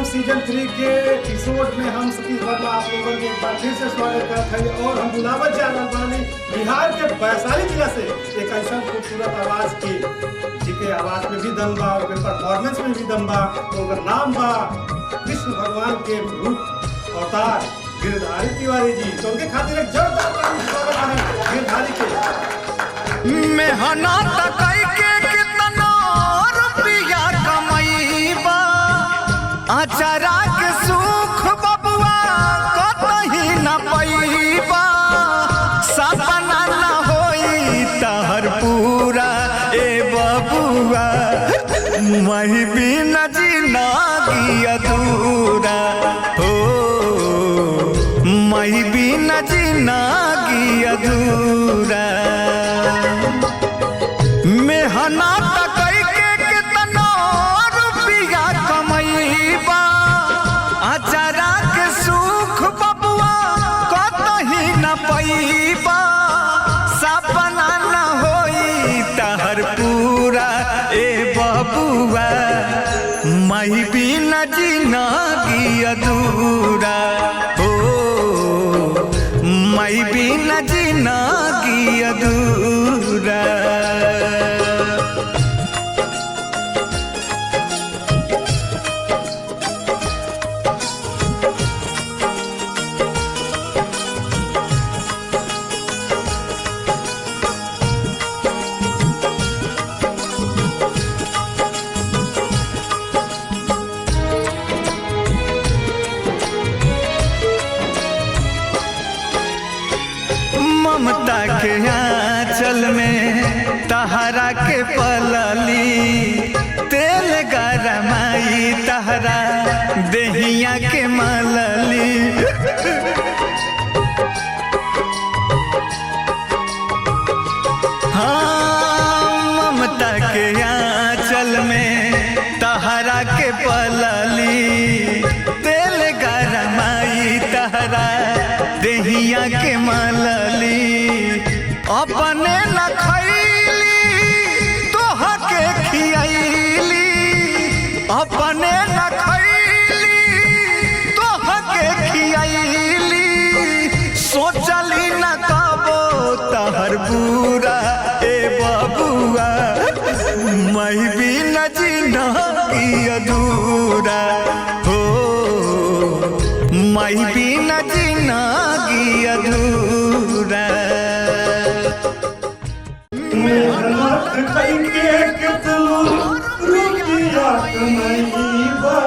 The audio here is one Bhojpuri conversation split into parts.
सीजन 3 के एपिसोड में हम सतीश वर्मा आप लोगों के एक बार फिर से स्वागत करते हैं और हम बुलावत जा रहे हैं बिहार के वैशाली जिला से एक ऐसा खूबसूरत आवाज की जिनके आवाज में भी दम बा, परफॉर्मेंस में भी दम बा, उनका नाम बा कृष्ण भगवान के रूप अवतार गिरधारी तिवारी जी। तो उनके खातिर एक जोरदार स्वागत है गिरधारी के। मेहनत करके कितना रुपया कमैबा, अचारा के सुख बबुआ कतही न पैबा, सपना न होई तहर पूरा ए बबुआ, मही बिन जिंदगी अधूरा हो, मही बिन जिंदगी अधूरा। मेहनत करके कितना रुपया कमैबा, अचारा के सुख बबुआ कतही न पैबा, सपना न होई तहर पूरा ए बबुआ, मही बिन जिंदगी अधूरा हो, मही बिन जिंदगी अधूरा। ममता के आंचल में तहरा के पलली, तेल गरमाई तहरा देहिया के मलली। हाँ ममता के आंचल में तहरा के पलली, तेल गरमाई तहरा देहिया के मलली। अपने न खैली तोहा के खियैली, अपने न खैली तोहा के खियैली, सोचली न कबो तहर बुरा ए बबुआ, मही बिन जिंदगी अधूरा हो, मही बिन जिंदगी अधूरा। मेहनत करके कितना रुपया कमैबा,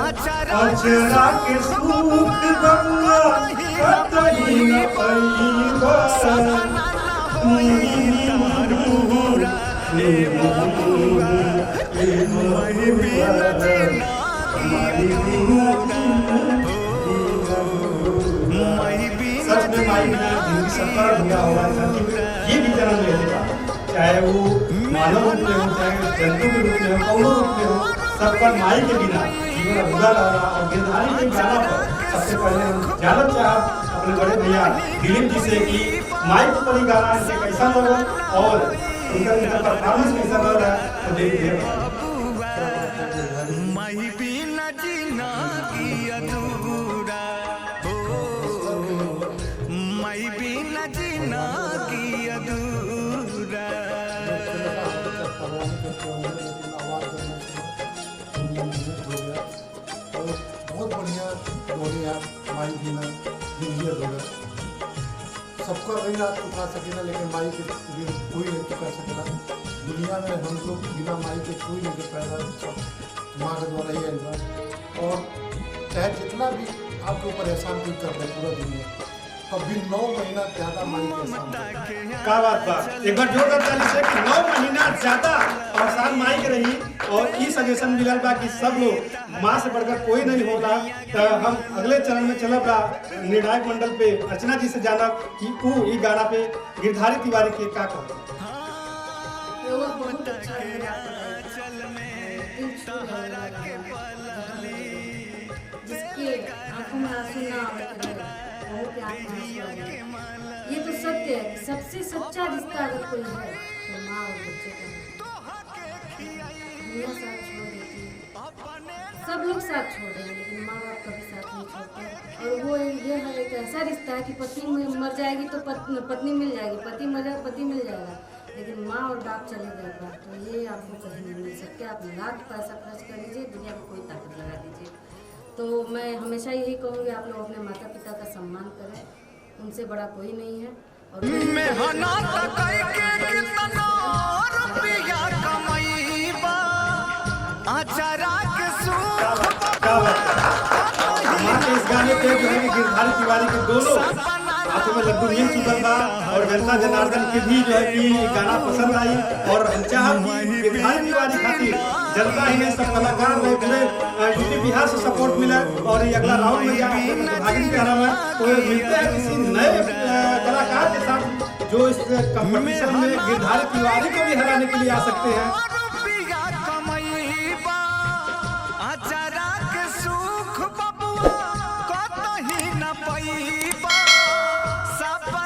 अचरा के सुख बबुआ कतही न पैबा, सच में माई बिना जिंदगी सफर हुआ होगा, ये भी जन्म ले लेगा, चाहे वो मानव रूप में हो चाहे जंतु के रूप में हो कौनो रूप में हो, सब पर माई के बिना जीवन अधूरा लग रहा। और गिरधारी के गाना पर सबसे पहले हम जानना चाहते अपने बड़े भैया दिलीप जी से कि माई के ऊपर गाना इनसे कैसा लगा और उनका परफॉर्मेंस कैसा लग रहा है, तो देखिए। मही बिन जिंदगी अधूरा हो, मही बिन जिंदगी अधूरा। बहुत बढ़िया बोली आप, माई बिना जिंदगी अधूरा। सबका नहीं आप चुका सकेला, लेकिन माई के कोई नहीं चुका सकेला। दुनिया में हम लोग बिना माई के कोई नहीं पैदा, सब माँ के द्वारा ही आएगा। और चाहे जितना भी आपके ऊपर एहसान कोई कर रहे पूरा दुनिया, कभी 9 महीना ज़्यादा माई के एहसान। क्या बात बा, एक बार जोरदार ताली से कि 9 महीना ज़्यादा एहसान माई के रही। और ये सजेशन मिलल बा कि सब लोग माँ से बढ़कर कोई नहीं होगा। तो हम अगले चरण में चलब बा निर्णायक मंडल पे अर्चना जी से जानब कि वो ये गाना पे गिरधारी तिवारी के क्या कहते हैं। बहुत अच्छा जिसके आंखों में आंसू ना ये तो सत्य है कि सबसे सच्चा रिश्ता अगर कोई है तो माँ और बच्चे का दुनिया साथ छोड़ देती है। सब लोग साथ छोड़ रहे हैं, लेकिन माँ बाप कभी साथ नहीं छोड़ते। और वो ये है एक ऐसा रिश्ता है कि पति मर जाएगी तो पत्नी मिल जाएगी, पति मर जाए पति मिल जाएगा, लेकिन माँ और बाप चले गए बात, तो ये आपको कहीं नहीं मिल सकते। आप लाख पैसा खर्च कर लीजिए, दुनिया में कोई ताकत लगा दीजिए। तो मैं हमेशा यही कहूँगी, आप लोग अपने माता पिता का सम्मान करें, उनसे बड़ा कोई नहीं है। और मेहनत करके कितना रुपया कमाईबा, अचारा के क्या बात है। माँ के इस गाने पे जो है कि गिरधारी तिवारी के दोनों हाथों में लड्डू मिल चुकल बा, और जनता जनार्दन के भी जो है कि गाना पसंद आई, और हम चाहब कि गिरधारी तिवारी खातिर जनता ही नहीं सब कलाकार रहे पूरे यूपी बिहार से सपोर्ट मिला, और ये अगला राउंड में भागी कह रहा है। तो मिलते हैं किसी नए कलाकार के साथ जो इस कंपटीशन में गिरधारी तिवारी को भी हराने के लिए आ सकते हैं।